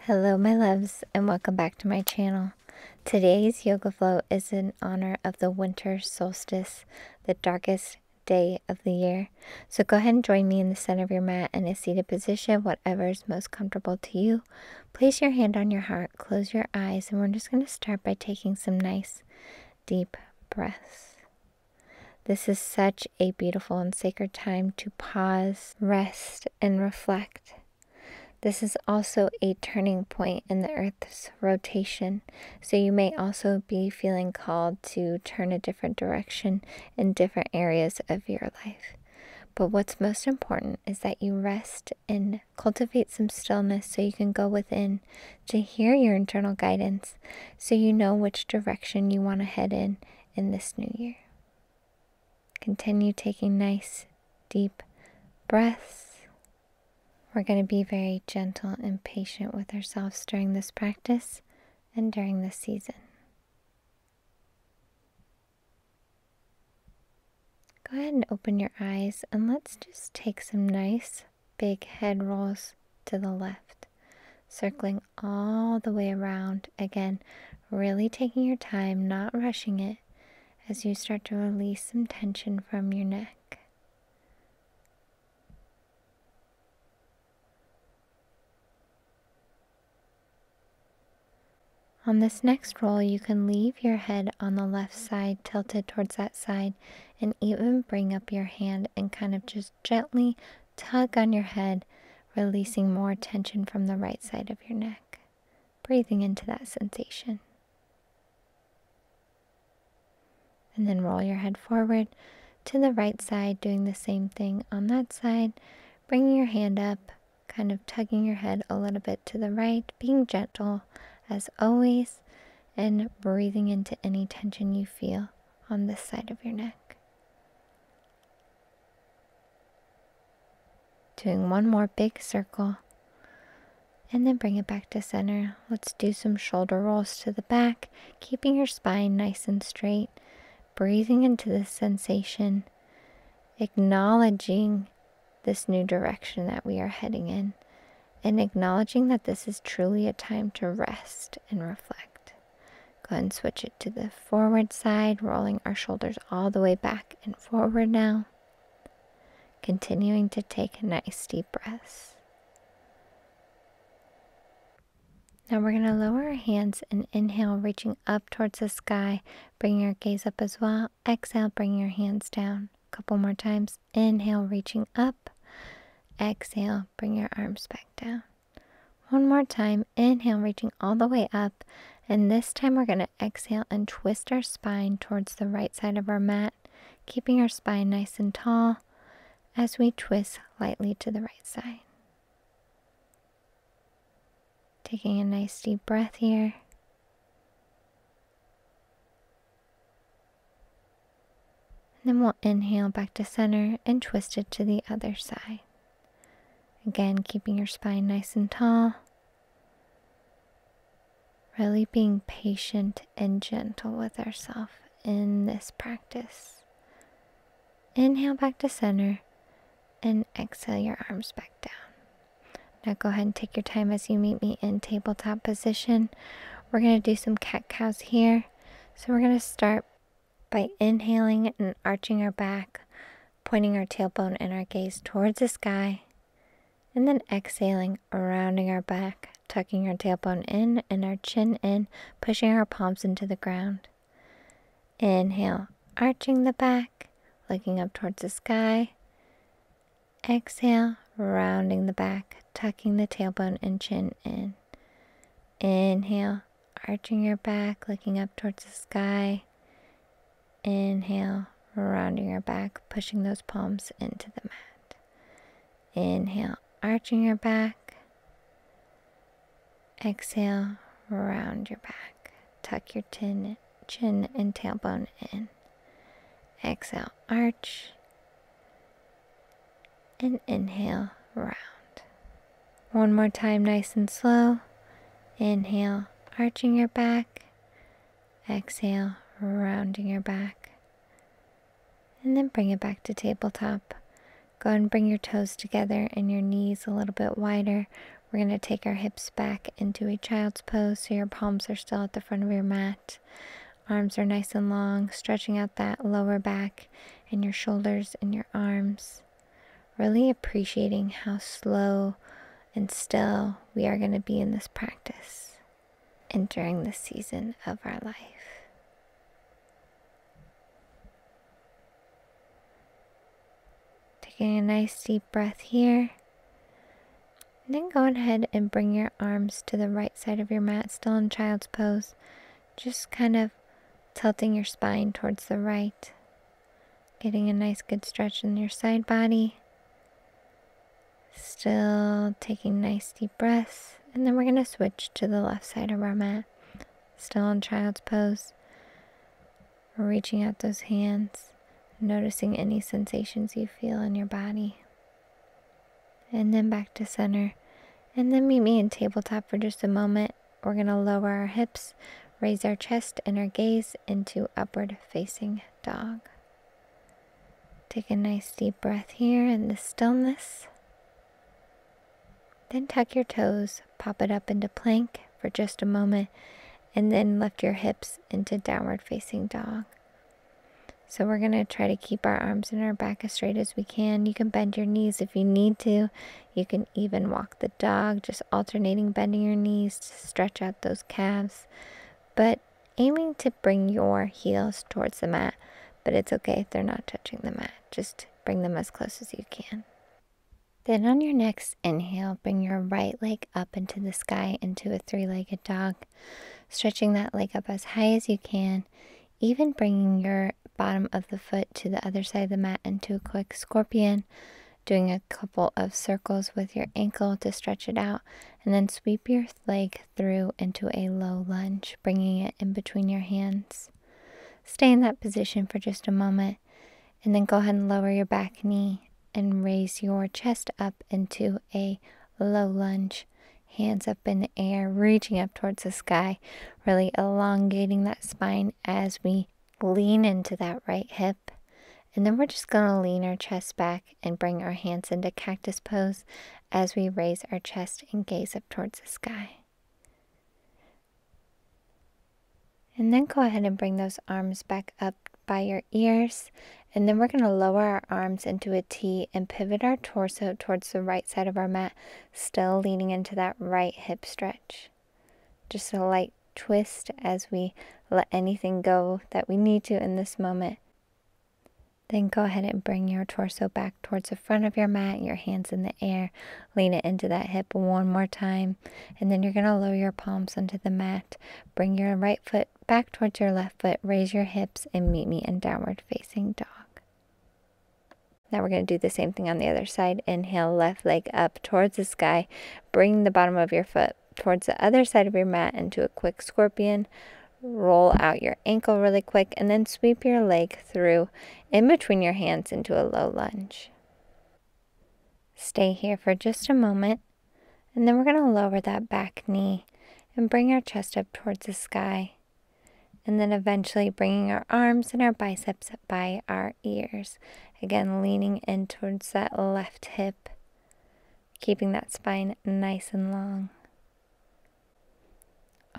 Hello my loves and welcome back to my channel. Today's yoga flow is in honor of the winter solstice, the darkest day of the year. So go ahead and join me in the center of your mat in a seated position, whatever is most comfortable to you. Place your hand on your heart, close your eyes, and we're just going to start by taking some nice deep breaths. This is such a beautiful and sacred time to pause, rest, and reflect. This is also a turning point in the Earth's rotation, so you may also be feeling called to turn a different direction in different areas of your life. But what's most important is that you rest and cultivate some stillness so you can go within to hear your internal guidance so you know which direction you want to head in this new year. Continue taking nice, deep breaths. We're going to be very gentle and patient with ourselves during this practice and during this season. Go ahead and open your eyes and let's just take some nice big head rolls to the left, circling all the way around. Again, really taking your time, not rushing it as you start to release some tension from your neck. On this next roll, you can leave your head on the left side, tilted towards that side, and even bring up your hand and kind of just gently tug on your head, releasing more tension from the right side of your neck, breathing into that sensation. And then roll your head forward to the right side, doing the same thing on that side, bringing your hand up, kind of tugging your head a little bit to the right, being gentle as always, and breathing into any tension you feel on this side of your neck. Doing one more big circle, and then bring it back to center. Let's do some shoulder rolls to the back, keeping your spine nice and straight, breathing into this sensation, acknowledging this new direction that we are heading in, and acknowledging that this is truly a time to rest and reflect. Go ahead and switch it to the forward side, rolling our shoulders all the way back and forward now. Continuing to take nice deep breaths. Now we're going to lower our hands and inhale, reaching up towards the sky, bringing your gaze up as well. Exhale, bringing your hands down. A couple more times. Inhale, reaching up. Exhale, bring your arms back down. One more time. Inhale, reaching all the way up. And this time we're going to exhale and twist our spine towards the right side of our mat, keeping our spine nice and tall as we twist lightly to the right side. Taking a nice deep breath here. And then we'll inhale back to center and twist it to the other side. Again, keeping your spine nice and tall. Really being patient and gentle with ourselves in this practice. Inhale back to center and exhale your arms back down. Now go ahead and take your time as you meet me in tabletop position. We're going to do some cat-cows here. So we're going to start by inhaling and arching our back, pointing our tailbone and our gaze towards the sky. And then exhaling, rounding our back, tucking our tailbone in and our chin in, pushing our palms into the ground. Inhale, arching the back, looking up towards the sky. Exhale, rounding the back, tucking the tailbone and chin in. Inhale, arching your back, looking up towards the sky. Inhale, rounding your back, pushing those palms into the mat. Inhale, arching your back. Exhale, round your back. Tuck your chin and tailbone in. Exhale, arch. And inhale, round. One more time, nice and slow. Inhale, arching your back. Exhale, rounding your back. And then bring it back to tabletop. Go ahead and bring your toes together and your knees a little bit wider. We're going to take our hips back into a child's pose so your palms are still at the front of your mat. Arms are nice and long, stretching out that lower back and your shoulders and your arms. Really appreciating how slow and still we are going to be in this practice and during this season of our life. Taking a nice deep breath here. And then go ahead and bring your arms to the right side of your mat, still in child's pose. Just kind of tilting your spine towards the right. Getting a nice good stretch in your side body. Still taking nice deep breaths. And then we're going to switch to the left side of our mat. Still in child's pose. Reaching out those hands. Noticing any sensations you feel in your body. And then back to center. And then meet me in tabletop for just a moment. We're going to lower our hips, raise our chest and our gaze into upward facing dog. Take a nice deep breath here in the stillness. Then tuck your toes, pop it up into plank for just a moment, and then lift your hips into downward facing dog. So we're going to try to keep our arms and our back as straight as we can. You can bend your knees if you need to. You can even walk the dog, just alternating bending your knees to stretch out those calves. But aiming to bring your heels towards the mat. But it's okay if they're not touching the mat. Just bring them as close as you can. Then on your next inhale, bring your right leg up into the sky into a three-legged dog. Stretching that leg up as high as you can. Even bringing your bottom of the foot to the other side of the mat into a quick scorpion, doing a couple of circles with your ankle to stretch it out, and then sweep your leg through into a low lunge, bringing it in between your hands. Stay in that position for just a moment, and then go ahead and lower your back knee and raise your chest up into a low lunge. Hands up in the air, reaching up towards the sky, really elongating that spine as we lean into that right hip. And then we're just going to lean our chest back and bring our hands into cactus pose as we raise our chest and gaze up towards the sky. And then go ahead and bring those arms back up by your ears. And then we're going to lower our arms into a T and pivot our torso towards the right side of our mat, still leaning into that right hip stretch. Just a light twist as we let anything go that we need to in this moment. Then go ahead and bring your torso back towards the front of your mat, your hands in the air. Lean it into that hip one more time. And then you're going to lower your palms onto the mat. Bring your right foot back towards your left foot. Raise your hips and meet me in downward facing dog. Now we're going to do the same thing on the other side. Inhale, left leg up towards the sky. Bring the bottom of your foot towards the other side of your mat into a quick scorpion. Roll out your ankle really quick and then sweep your leg through in between your hands into a low lunge. Stay here for just a moment, and then we're going to lower that back knee and bring our chest up towards the sky, and then eventually bringing our arms and our biceps up by our ears. Again, leaning in towards that left hip, keeping that spine nice and long.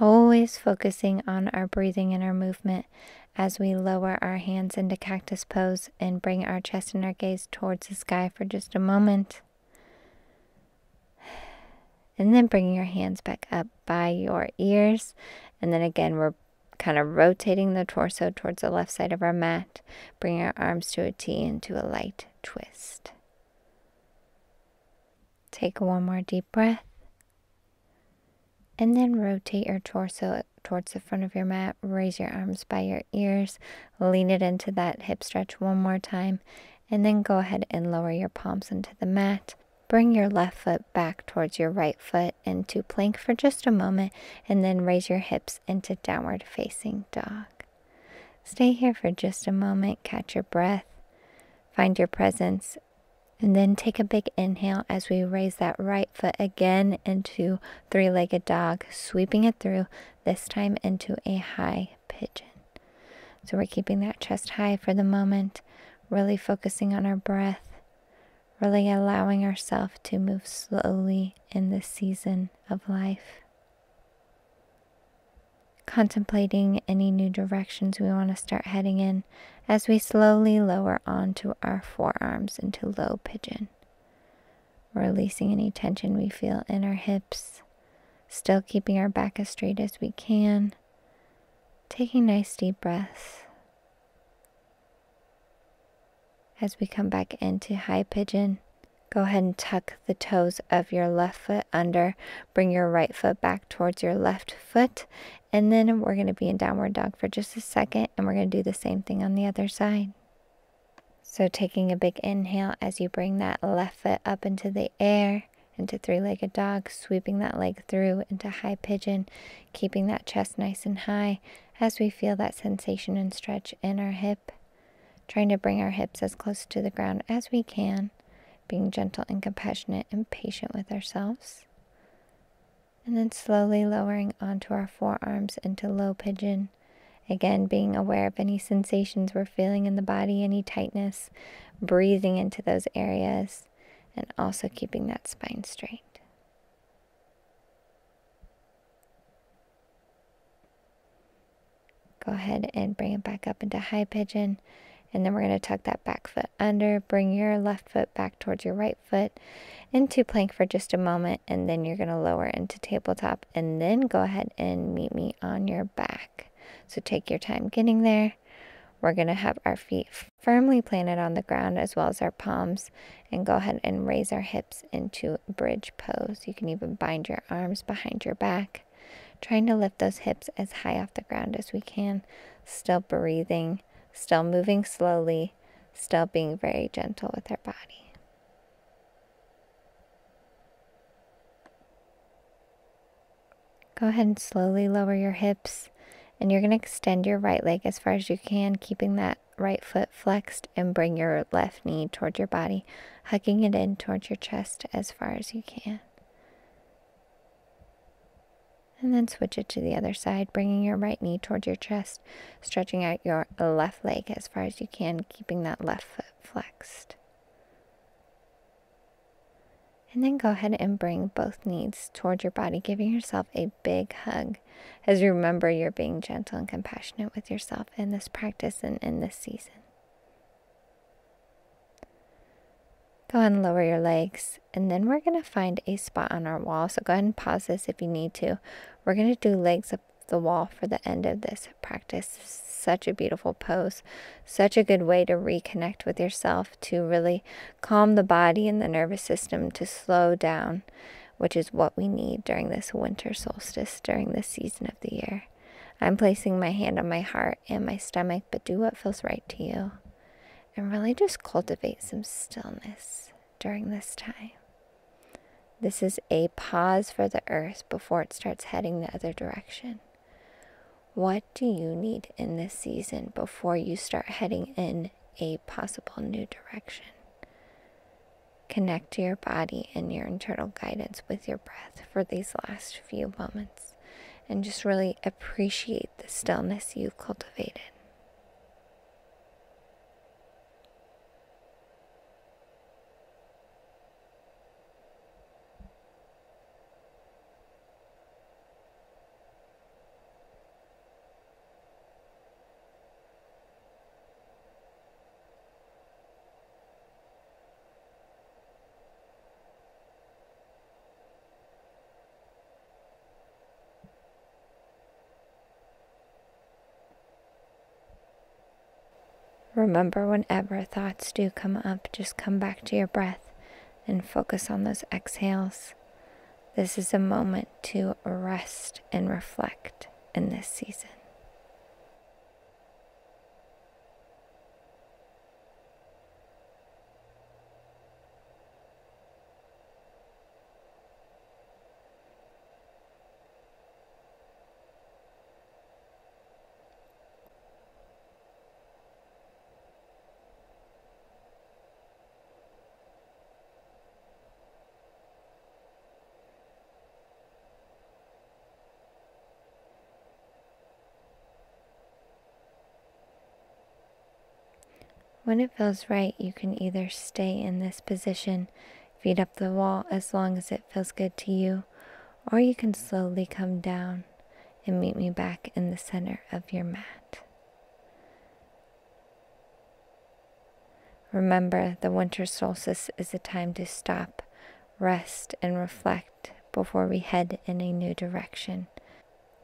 Always focusing on our breathing and our movement as we lower our hands into cactus pose and bring our chest and our gaze towards the sky for just a moment. And then bringing your hands back up by your ears. And then again, we're kind of rotating the torso towards the left side of our mat, bringing our arms to a T into a light twist. Take one more deep breath. And then rotate your torso towards the front of your mat. Raise your arms by your ears. Lean it into that hip stretch one more time. And then go ahead and lower your palms into the mat. Bring your left foot back towards your right foot into plank for just a moment. And then raise your hips into downward facing dog. Stay here for just a moment. Catch your breath. Find your presence. And then take a big inhale as we raise that right foot again into three-legged dog, sweeping it through, this time into a high pigeon. So we're keeping that chest high for the moment, really focusing on our breath, really allowing ourselves to move slowly in this season of life. Contemplating any new directions we want to start heading in as we slowly lower onto our forearms into low pigeon. Releasing any tension we feel in our hips, still keeping our back as straight as we can. Taking nice deep breaths. As we come back into high pigeon, go ahead and tuck the toes of your left foot under. Bring your right foot back towards your left foot. And then we're going to be in downward dog for just a second. And we're going to do the same thing on the other side. So taking a big inhale as you bring that left foot up into the air, into three-legged dog, sweeping that leg through into high pigeon, keeping that chest nice and high as we feel that sensation and stretch in our hip. Trying to bring our hips as close to the ground as we can, being gentle and compassionate and patient with ourselves. And then slowly lowering onto our forearms into low pigeon. Again, being aware of any sensations we're feeling in the body, any tightness, breathing into those areas, and also keeping that spine straight. Go ahead and bring it back up into high pigeon. And then we're going to tuck that back foot under, bring your left foot back towards your right foot into plank for just a moment, and then you're going to lower into tabletop, and then go ahead and meet me on your back. So take your time getting there. We're going to have our feet firmly planted on the ground as well as our palms, and go ahead and raise our hips into bridge pose. You can even bind your arms behind your back, trying to lift those hips as high off the ground as we can, still breathing, still moving slowly, still being very gentle with our body. Go ahead and slowly lower your hips, and you're going to extend your right leg as far as you can, keeping that right foot flexed, and bring your left knee towards your body, hugging it in towards your chest as far as you can. And then switch it to the other side, bringing your right knee towards your chest, stretching out your left leg as far as you can, keeping that left foot flexed. And then go ahead and bring both knees towards your body, giving yourself a big hug as you remember you're being gentle and compassionate with yourself in this practice and in this season. Go ahead and lower your legs, and then we're going to find a spot on our wall. So go ahead and pause this if you need to. We're going to do legs up the wall for the end of this practice. Such a beautiful pose, such a good way to reconnect with yourself, to really calm the body and the nervous system, to slow down, which is what we need during this winter solstice, during this season of the year. I'm placing my hand on my heart and my stomach, but do what feels right to you. And really just cultivate some stillness during this time. This is a pause for the earth before it starts heading the other direction. What do you need in this season before you start heading in a possible new direction? Connect to your body and your internal guidance with your breath for these last few moments, and just really appreciate the stillness you've cultivated. Remember, whenever thoughts do come up, just come back to your breath and focus on those exhales. This is a moment to rest and reflect in this season. When it feels right, you can either stay in this position, feet up the wall as long as it feels good to you, or you can slowly come down and meet me back in the center of your mat. Remember, the winter solstice is a time to stop, rest, and reflect before we head in a new direction.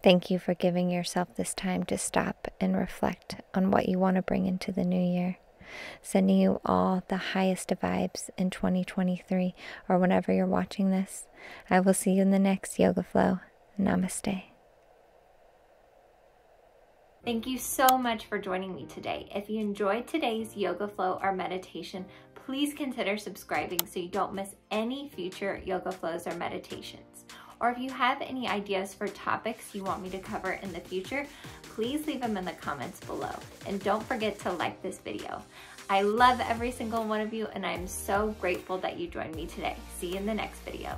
Thank you for giving yourself this time to stop and reflect on what you want to bring into the new year. Sending you all the highest vibes in 2023 or whenever you're watching this. I will see you in the next Yoga Flow. Namaste. Thank you so much for joining me today. If you enjoyed today's yoga flow or meditation, please consider subscribing so you don't miss any future yoga flows or meditations. Or if you have any ideas for topics you want me to cover in the future, please leave them in the comments below. And don't forget to like this video. I love every single one of you, and I'm so grateful that you joined me today. See you in the next video.